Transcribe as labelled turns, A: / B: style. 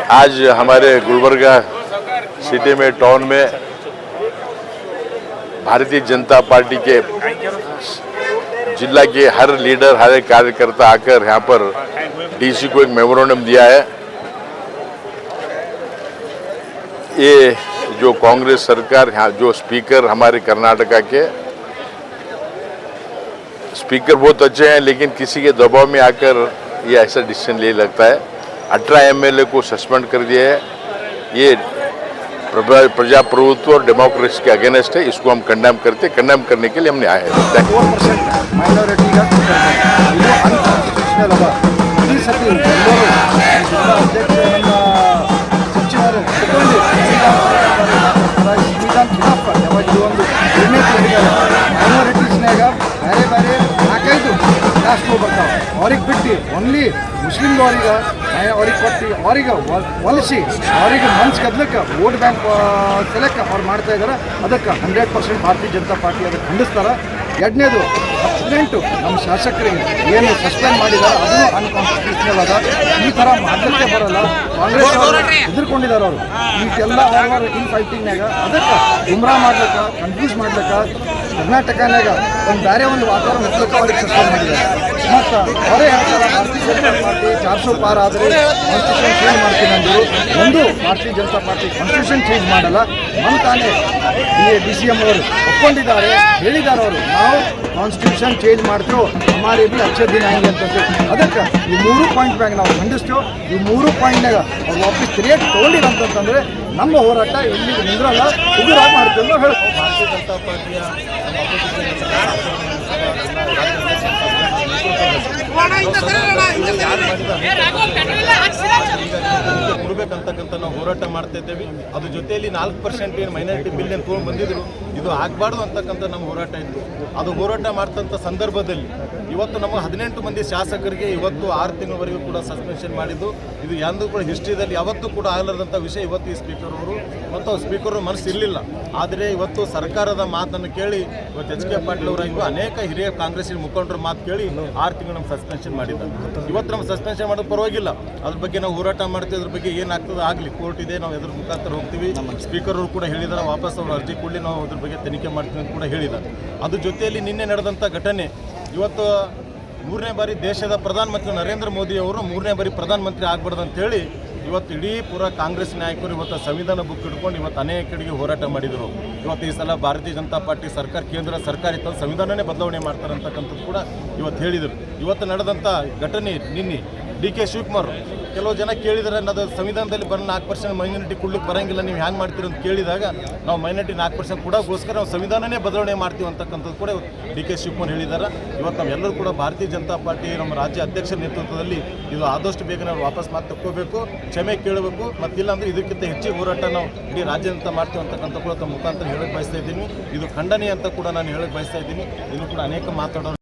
A: आज हमारे गुलबर्गा सिटी में टाउन में भारतीय जनता पार्टी के जिला के हर लीडर हर कार्यकर्ता आकर यहाँ पर डीसी को एक मेमोरेंडम दिया है। ये जो कांग्रेस सरकार यहाँ जो स्पीकर हमारे कर्नाटका के स्पीकर बहुत अच्छे हैं, लेकिन किसी के दबाव में आकर ये ऐसा डिसीजन ले लगता है। 18 एमएलए को सस्पेंड कर दिया है। ये प्रजाप्रभुत्व और डेमोक्रेसी के अगेंस्ट है। इसको हम कंडेम करते, कंडेम करने के लिए हमने आए हैं।
B: 4% ಮೈನಾರಿಟಿಗೆ ಇದು ಅನ್ಕಾನ್ಸ್ಟಿಟ್ಯೂಷನಲ್ ಅದ ಈ ಸತಿ ಎಲ್ಲರೂ ಜಿಲ್ಲಾ ಅಧ್ಯಕ್ಷ ನಮ್ಮ ಸಚಿವರು ತಗೊಂಡು ಸಂವಿಧಾನ ಖಿಲಾಫ ಯಾವಾಗ ಇದು ಒಂದು ನಿರ್ಣಯ ತಗೊಂಡಿದ್ದಾರೆ। ಮೈನಾರಿಟೀಸ್ನಾಗ ಬೇರೆ ಬೇರೆ 4-5 ಕ್ಯಾಸ್ಟ್ಗಳು ಬರ್ತಾವೆ, ಅವ್ರಿಗೆ ಬಿಟ್ಟು ಓನ್ಲಿ ಮುಸ್ಲಿಮ್ದವ್ರಿಗೆ ಅವ್ರಿಗೆ ಕೊಟ್ಟು ಅವ್ರಿಗೆ ಹೊಲಿಸಿ ಅವ್ರಿಗೆ ಮನ್ಸು ಕದ್ಲಕ್ಕೆ ವೋಟ್ ಬ್ಯಾಂಕ್ ಸೆಲೆಕ್ಟ್ ಅವ್ರು ಮಾಡ್ತಾ ಇದ್ದಾರೆ। ಅದಕ್ಕೆ 100% ಭಾರತೀಯ ಜನತಾ ಪಾರ್ಟಿ ಅದಕ್ಕೆ ಖಂಡಿಸ್ತಾರೆ। ಎರಡನೇದು 18 ನಮ್ಮ ಶಾಸಕರಿಗೆ ಏನು ಸಸ್ಪೆಂಡ್ ಮಾಡಿದ್ದಾರೆ ಅದನ್ನು ಅನ್ಕಾನ್ಸ್ಟಿಟ್ಯೂಷನಲ್ ಅದ। ಈ ಥರ ಮಾಡಲಿಕ್ಕೆ ಬರಲ್ಲ। ಕಾಂಗ್ರೆಸ್ ಅವರು ಹೆದರ್ಕೊಂಡಿದ್ದಾರೆ, ಅವರು ಈಗೆಲ್ಲ ಅವರು ಇನ್ ಫೈಟಿಂಗ್ನಾಗ ಅದಕ್ಕೆ ಗುಮ್ರಾ ಮಾಡ್ಲಿಕ್ಕೆ ಕನ್ಫ್ಯೂಸ್ ಮಾಡ್ಲಿಕ್ಕೆ ಕರ್ನಾಟಕನಾಗ ಒಂದು ಬೇರೆ ಒಂದು ವಾತಾವರಣ ಹುಟ್ಟಲಿಕ್ಕೆ ಅವ್ರಿಗೆ ಸಸ್ಪೆಂಡ್ ಮಾಡಿದ್ದಾರೆ। ಮತ್ತು ಅವರೇ ಹೇಳ್ತಾರೆ ಭಾರತೀಯ ಜನತಾ ಪಾರ್ಟಿ 400 ಪಾರ್ ಆದರೆ ಕಾನ್ಸ್ಟಿಟ್ಯೂಷನ್ ಚೇಂಜ್ ಮಾಡ್ತೀನಿ ಅಂದರು। ಒಂದು ಭಾರತೀಯ ಜನತಾ ಪಾರ್ಟಿ ಕಾನ್ಸ್ಟಿಟ್ಯೂಷನ್ ಚೇಂಜ್ ಮಾಡಲ್ಲ। ನಮ್ಮ ತಾನೇ DCM ಅವರು ಒಪ್ಕೊಂಡಿದ್ದಾರೆ, ಹೇಳಿದ್ದಾರೆ ಅವರು ನಾವು ಕಾನ್ಸ್ಟಿಟ್ಯೂಷನ್ ಚೇಂಜ್ ಮಾಡ್ತೀವಿ, ಹಮಾರಿ ಬಿ ಅಚ್ಚೆ ದಿನ ಹೆಂಗೆ ಅಂತಂದು। ಅದಕ್ಕೆ ಈ 3 ಪಾಯಿಂಟ್ ಮ್ಯಾಗ ನಾವು ಖಂಡಿಸ್ತೀವಿ। ಈ 3 ಪಾಯಿಂಟ್ನಾಗ ಅವ್ರು ವಾಪಸ್ ಕ್ರಿಯೇಟ್ ತೊಗೊಂಡಿರಂತಂದ್ರೆ ನಮ್ಮ ಹೋರಾಟ ಎಲ್ಲಿ ನಿಂದ್ರಲ್ಲ, ಉಗುರಾಗಿ ಮಾಡ್ತೀವಿ ಅಂತ ಹೇಳಿ ಭಾರತೀಯ ಜನತಾ ಪಾರ್ಟಿಯ ಕೊಡಬೇಕಂತಕ್ಕಂಥ ನಾವು ಹೋರಾಟ ಮಾಡ್ತಾ ಇದ್ದೇವೆ। ಅದ್ರ ಜೊತೆಯಲ್ಲಿ 4% ಏನು ಮೈನಾರಿಟಿ ಬಿಲ್ ಏನು ತೊಗೊಂಡು ಬಂದಿದ್ರು ಇದು ಆಗಬಾರ್ದು ಅಂತಕ್ಕಂಥ ನಮ್ಮ ಹೋರಾಟ ಇತ್ತು। ಅದು ಹೋರಾಟ ಮಾಡ್ತಂಥ ಸಂದರ್ಭದಲ್ಲಿ ಇವತ್ತು ನಮ್ಮ 18 ಮಂದಿ ಶಾಸಕರಿಗೆ ಇವತ್ತು 6 ತಿಂಗಳವರೆಗೂ ಕೂಡ ಸಸ್ಪೆನ್ಷನ್ ಮಾಡಿದ್ದು ಇದು ಎಂದು ಕೂಡ ಹಿಸ್ಟ್ರಿದಲ್ಲಿ ಯಾವತ್ತೂ ಕೂಡ ಆಗಲಾರ್ದಂಥ ವಿಷಯ। ಇವತ್ತು ಈ ಸ್ಪೀಕರ್ ಅವರು ಮತ್ತು ಸ್ಪೀಕರ್ ಮನಸ್ಸು ಇರಲಿಲ್ಲ, ಆದರೆ ಇವತ್ತು ಸರ್ಕಾರದ ಮಾತನ್ನು ಕೇಳಿ ಇವತ್ತು HK ಪಾಟೀಲ್ ಅವರಾಗಿದ್ದು ಅನೇಕ ಹಿರಿಯ ಕಾಂಗ್ರೆಸ್ಸಿನ ಮುಖಂಡರ ಮಾತು ಕೇಳಿ 6 ತಿಂಗಳು ನಮ್ಮ ಸಸ್ಪೆನ್ಷನ್ ಮಾಡಿದ್ದಾರೆ। ಇವತ್ತು ನಮ್ಮ ಸಸ್ಪೆನ್ಷನ್ ಮಾಡೋದು ಪರವಾಗಿಲ್ಲ, ಅದ್ರ ಬಗ್ಗೆ ನಾವು ಹೋರಾಟ ಮಾಡ್ತೀವಿ, ಅದ್ರ ಬಗ್ಗೆ ಏನಾಗ್ತದೆ ಆಗಲಿ, ಕೋರ್ಟ್ ಇದೆ, ನಾವು ಅದ್ರ ಮುಖಾಂತರ ಹೋಗ್ತೀವಿ। ಸ್ಪೀಕರ್ ಅವರು ಕೂಡ ಹೇಳಿದ್ದಾರೆ ವಾಪಸ್ ಅವ್ರ ಅರ್ಜಿ ಕೊಡಲಿ, ನಾವು ಅದ್ರ ಬಗ್ಗೆ ತನಿಖೆ ಮಾಡ್ತೀವಿ ಅಂತ ಕೂಡ ಹೇಳಿದ್ದಾರೆ। ಅದ್ರ ಜೊತೆಯಲ್ಲಿ ನಿನ್ನೆ ನಡೆದಂಥ ಘಟನೆ ಇವತ್ತು 3ನೇ ಬಾರಿ ದೇಶದ ಪ್ರಧಾನಮಂತ್ರಿ ನರೇಂದ್ರ ಮೋದಿ ಅವರು 3ನೇ ಬಾರಿ ಪ್ರಧಾನಮಂತ್ರಿ ಆಗ್ಬಾರ್ದು ಅಂತೇಳಿ ಇವತ್ತು ಇಡೀ ಪೂರ ಕಾಂಗ್ರೆಸ್ ನಾಯಕರು ಇವತ್ತು ಸಂವಿಧಾನ ಬುಕ್ ಹಿಡ್ಕೊಂಡು ಇವತ್ತು ಅನೇಕ ಕಡೆಗೆ ಹೋರಾಟ ಮಾಡಿದರು। ಇವತ್ತು ಈ ಸಲ ಭಾರತೀಯ ಜನತಾ ಪಾರ್ಟಿ ಸರ್ಕಾರ ಕೇಂದ್ರ ಸರ್ಕಾರ ಇತ್ತು ಸಂವಿಧಾನನೇ ಬದಲಾವಣೆ ಮಾಡ್ತಾರೆ ಅಂತಕ್ಕಂಥದ್ದು ಕೂಡ ಇವತ್ತು ಹೇಳಿದರು। ಇವತ್ತು ನಡೆದಂಥ ಘಟನೆ ನಿನ್ನೆ DK ಶಿವಕುಮಾರ್ ಕೆಲವು ಜನ ಕೇಳಿದರೆ ಅದು ಸಂವಿಧಾನದಲ್ಲಿ ಬರೋ 4% ಮೈನಾರಿಟಿ ಕೊಡ್ಲಿಕ್ಕೆ ಬರೋಂಗಿಲ್ಲ, ನೀವು ಹ್ಯಾಂಗೆ ಮಾಡ್ತೀರಿ ಅಂತ ಕೇಳಿದಾಗ ನಾವು ಮೈನಾರಿಟಿ 4% ಕೊಡೋಕ್ಕೋಸ್ಕರ ನಾವು ಸಂವಿಧಾನನೇ ಬದಲಾವಣೆ ಮಾಡ್ತೀವಿ ಅಂತಕ್ಕಂಥದ್ದು ಕೂಡ DK ಶಿವಕುಮಾರ್ ಹೇಳಿದ್ದಾರೆ। ಇವತ್ತು ನಾವೆಲ್ಲರೂ ಕೂಡ ಭಾರತೀಯ ಜನತಾ ಪಾರ್ಟಿ ನಮ್ಮ ರಾಜ್ಯ ಅಧ್ಯಕ್ಷರ ನೇತೃತ್ವದಲ್ಲಿ ಇದು ಆದಷ್ಟು ಬೇಗನೆ ನಾವು ವಾಪಸ್ ಮಾತು ತಕ್ಕೋಬೇಕು, ಕ್ಷಮೆ ಕೇಳಬೇಕು, ಮತ್ತಿಲ್ಲ ಅಂದರೆ ಇದಕ್ಕಿಂತ ಹೆಚ್ಚಿಗೆ ಹೋರಾಟ ನಾವು ಇಡೀ ರಾಜ್ಯಾದ್ಯಂತ ಮಾಡ್ತೀವಿ ಅಂತಕ್ಕಂಥ ಕೂಡ ತಮ್ಮ ಮುಖಾಂತರ ಹೇಳಕ್ಕೆ ಬಯಸ್ತಾ ಇದ್ದೀನಿ। ಇದು ಖಂಡನೆ ಅಂತ ಕೂಡ ನಾನು ಹೇಳಕ್ಕೆ ಬಯಸ್ತಾ ಇದ್ದೀನಿ। ಇನ್ನೂ ಕೂಡ ಅನೇಕ ಮಾತಾಡೋರು